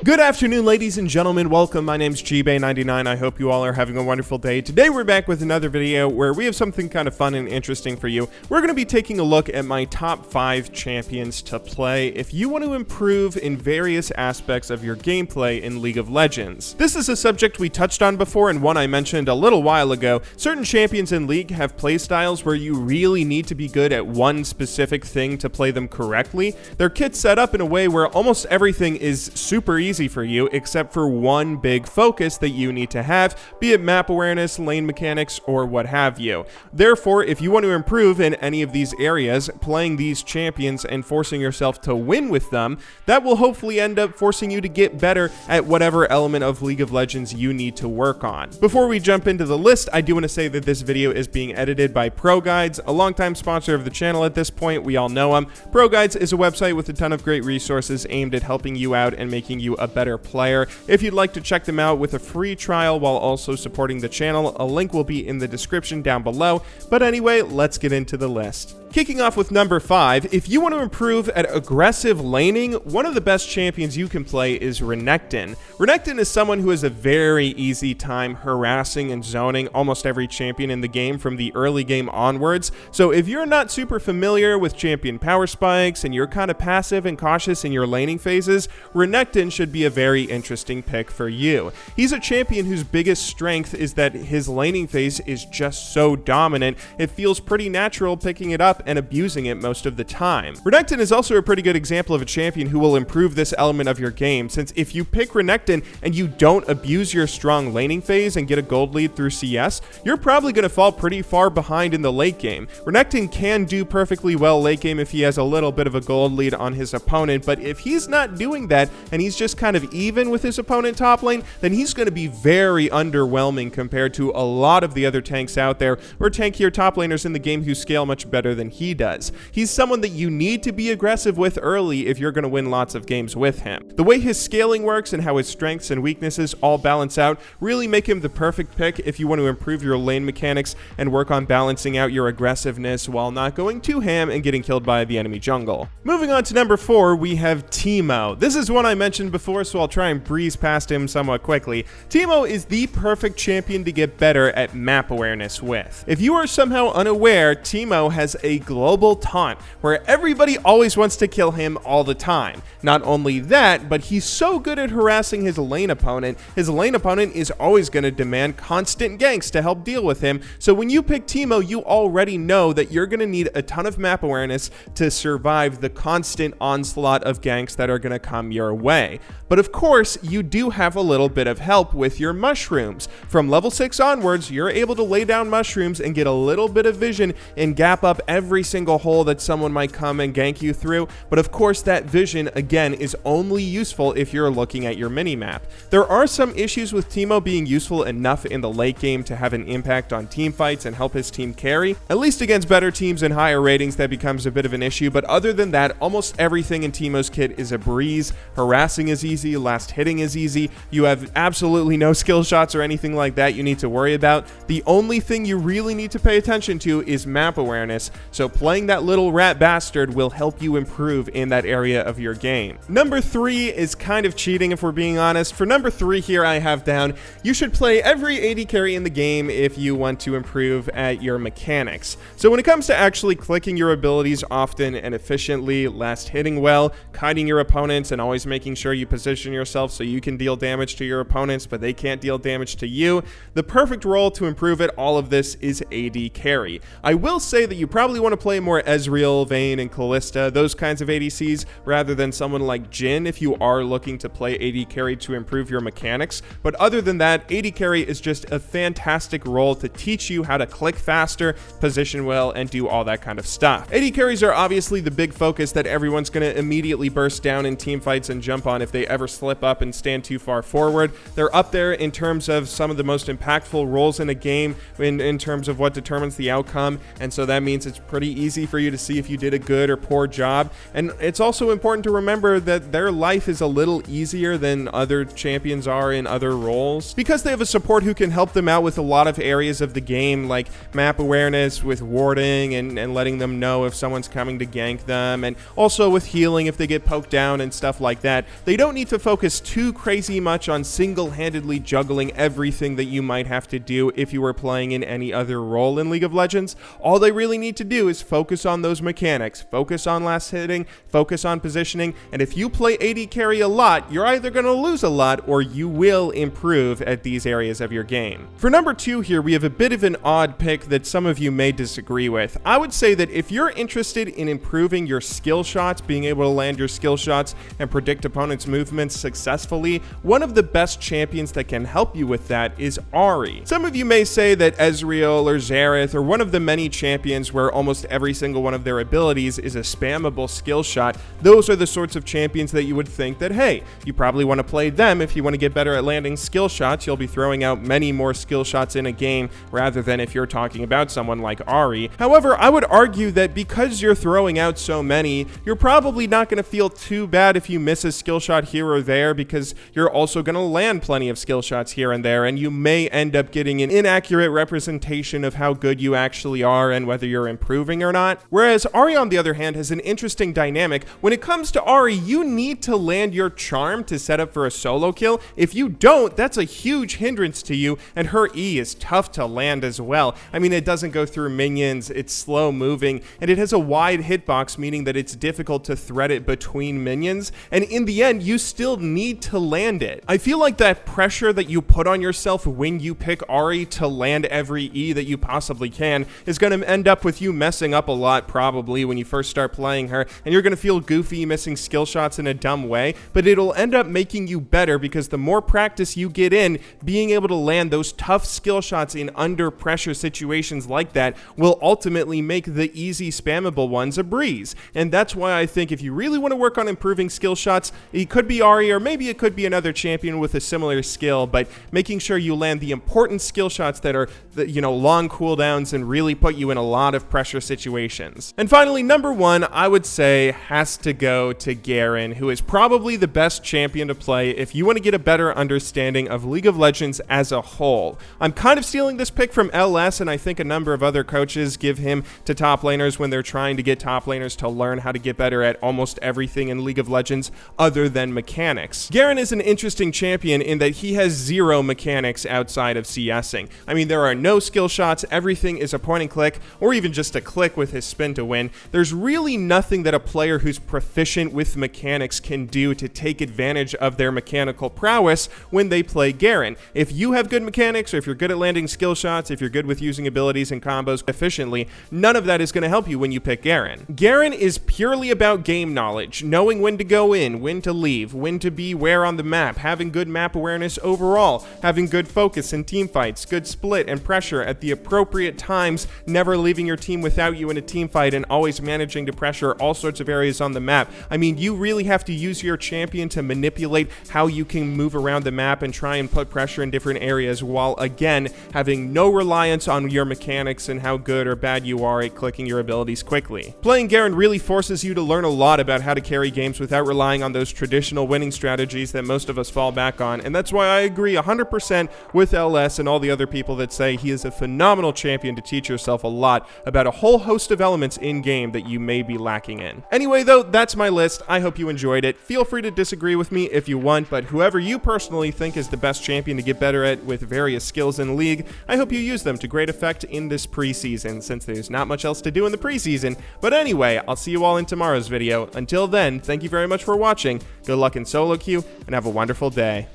Good afternoon, ladies and gentlemen. Welcome. My name's GBay99. I hope you all are having a wonderful day. Today we're back with another video where we have something kind of fun and interesting for you. We're going to be taking a look at my top 5 champions to play if you want to improve in various aspects of your gameplay in League of Legends. This is a subject we touched on before and one I mentioned a little while ago. Certain champions in League have playstyles where you really need to be good at one specific thing to play them correctly. Their kit's set up in a way where almost everything is super easy for you except for one big focus that you need to have, be it map awareness, lane mechanics, or what have you. Therefore, if you want to improve in any of these areas, playing these champions and forcing yourself to win with them, that will hopefully end up forcing you to get better at whatever element of League of Legends you need to work on. Before we jump into the list, I do want to say that this video is being edited by ProGuides, a longtime sponsor of the channel at this point. We all know them. ProGuides is a website with a ton of great resources aimed at helping you out and making you a better player. If you'd like to check them out with a free trial while also supporting the channel, a link will be in the description down below. But anyway, let's get into the list. Kicking off with number 5, if you want to improve at aggressive laning, one of the best champions you can play is Renekton. Renekton is someone who has a very easy time harassing and zoning almost every champion in the game from the early game onwards. So if you're not super familiar with champion power spikes and you're kind of passive and cautious in your laning phases, Renekton should be a very interesting pick for you. He's a champion whose biggest strength is that his laning phase is just so dominant, it feels pretty natural picking it up and abusing it most of the time. Renekton is also a pretty good example of a champion who will improve this element of your game, since if you pick Renekton and you don't abuse your strong laning phase and get a gold lead through CS, you're probably going to fall pretty far behind in the late game. Renekton can do perfectly well late game if he has a little bit of a gold lead on his opponent, but if he's not doing that and he's just kind of even with his opponent top lane, then he's going to be very underwhelming compared to a lot of the other tanks out there or tankier top laners in the game who scale much better than he does. He's someone that you need to be aggressive with early if you're going to win lots of games with him. The way his scaling works and how his strengths and weaknesses all balance out really make him the perfect pick if you want to improve your lane mechanics and work on balancing out your aggressiveness while not going too ham and getting killed by the enemy jungle. Moving on to number 4, we have Teemo. This is one I mentioned before, so I'll try and breeze past him somewhat quickly. Teemo is the perfect champion to get better at map awareness with. If you are somehow unaware, Teemo has a global taunt where everybody always wants to kill him all the time. Not only that, but he's so good at harassing his lane opponent is always going to demand constant ganks to help deal with him. So when you pick Teemo, you already know that you're going to need a ton of map awareness to survive the constant onslaught of ganks that are going to come your way. But of course, you do have a little bit of help with your mushrooms. From level 6 onwards, you're able to lay down mushrooms and get a little bit of vision and gap up every single hole that someone might come and gank you through. But of course, that vision, again, is only useful if you're looking at your minimap. There are some issues with Teemo being useful enough in the late game to have an impact on team fights and help his team carry. At least against better teams and higher ratings, that becomes a bit of an issue. But other than that, almost everything in Teemo's kit is a breeze. Harassing is easy, last hitting is easy. You have absolutely no skill shots or anything like that you need to worry about. The only thing you really need to pay attention to is map awareness, so playing that little rat bastard will help you improve in that area of your game. Number 3 is kind of cheating if we're being honest. For number 3 here I have down, you should play every AD carry in the game if you want to improve at your mechanics. So when it comes to actually clicking your abilities often and efficiently, last hitting well, kiting your opponents, and always making sure you position yourself so you can deal damage to your opponents but they can't deal damage to you, the perfect role to improve at all of this is AD carry. I will say that you probably want to play more Ezreal, Vayne, and Kalista, those kinds of ADCs, rather than someone like Jhin if you are looking to play AD carry to improve your mechanics. But other than that, AD carry is just a fantastic role to teach you how to click faster, position well, and do all that kind of stuff. AD carries are obviously the big focus that everyone's going to immediately burst down in team fights and jump on if they ever slip up and stand too far forward. They're up there in terms of some of the most impactful roles in a game in terms of what determines the outcome, and so that means it's pretty easy for you to see if you did a good or poor job. And it's also important to remember that their life is a little easier than other champions are in other roles, because they have a support who can help them out with a lot of areas of the game, like map awareness with warding and letting them know if someone's coming to gank them, and also with healing if they get poked down and stuff like that. They don't need to focus too crazy much on single-handedly juggling everything that you might have to do if you were playing in any other role in League of Legends. All they really need to do is focus on those mechanics, focus on last hitting, focus on positioning, and if you play AD carry a lot, you're either going to lose a lot or you will improve at these areas of your game. For number 2 here, we have a bit of an odd pick that some of you may disagree with. I would say that if you're interested in improving your skill shots, being able to land your skill shots and predict opponents' movements successfully, one of the best champions that can help you with that is Ahri. Some of you may say that Ezreal or Xerath or one of the many champions where almost every single one of their abilities is a spammable skill shot, those are the sorts of champions that you would think that, hey, you probably want to play them if you want to get better at landing skill shots. You'll be throwing out many more skill shots in a game rather than if you're talking about someone like Ahri. However, I would argue that because you're throwing out so many, you're probably not going to feel too bad if you miss a skill shot here or there, because you're also going to land plenty of skill shots here and there, and you may end up getting an inaccurate representation of how good you actually are and whether you're improving or not. Whereas Ahri, on the other hand, has an interesting dynamic. When it comes to Ahri, you need to land your charm to set up for a solo kill. If you don't, that's a huge hindrance to you, and her E is tough to land as well. I mean, it doesn't go through minions, it's slow moving, and it has a wide hitbox, meaning that it's difficult to thread it between minions, and in the end, you still need to land it. I feel like that pressure that you put on yourself when you pick Ahri to land every E that you possibly can is going to end up with you messing up a lot probably when you first start playing her, and you're going to feel goofy missing skill shots in a dumb way, but it'll end up making you better because the more practice you get in being able to land those tough skill shots in under pressure situations like that will ultimately make the easy spammable ones a breeze. And that's why I think if you really want to work on improving skill shots, it could be Ahri, or maybe it could be another champion with a similar skill, but making sure you land the important skill shots that are long cooldowns and really put you in a lot of pressure situations. And finally, number 1, I would say, has to go to Garen, who is probably the best champion to play if you want to get a better understanding of League of Legends as a whole. I'm kind of stealing this pick from LS, and I think a number of other coaches give him to top laners when they're trying to get top laners to learn how to get better at almost everything in League of Legends other than mechanics. Garen is an interesting champion in that he has 0 mechanics outside of CSing. I mean, there are no skill shots, everything is a point and click, or even just a click with his spin to win. There's really nothing that a player who's proficient with mechanics can do to take advantage of their mechanical prowess when they play Garen. If you have good mechanics, or if you're good at landing skill shots, if you're good with using abilities and combos efficiently, none of that is going to help you when you pick Garen. Garen is purely about game knowledge, knowing when to go in, when to leave, when to be where on the map, having good map awareness overall, having good focus in team fights, good split and pressure at the appropriate times, never leaving your team without you in a team fight, and always managing to pressure all sorts of areas on the map. I mean, you really have to use your champion to manipulate how you can move around the map and try and put pressure in different areas, while again having no reliance on your mechanics and how good or bad you are at clicking your abilities quickly. Playing Garen really forces you to learn a lot about how to carry games without relying on those traditional winning strategies that most of us fall back on, and that's why I agree 100% with LS and all the other people that say he is a phenomenal champion to teach yourself a lot about a whole host of elements in game that you may be lacking in. Anyway though, that's my list. I hope you enjoyed it. Feel free to disagree with me if you want, but whoever you personally think is the best champion to get better at with various skills in League, I hope you use them to great effect in this preseason, since there's not much else to do in the preseason. But anyway, I'll see you all in tomorrow's video. Until then, thank you very much for watching, good luck in solo queue, and have a wonderful day.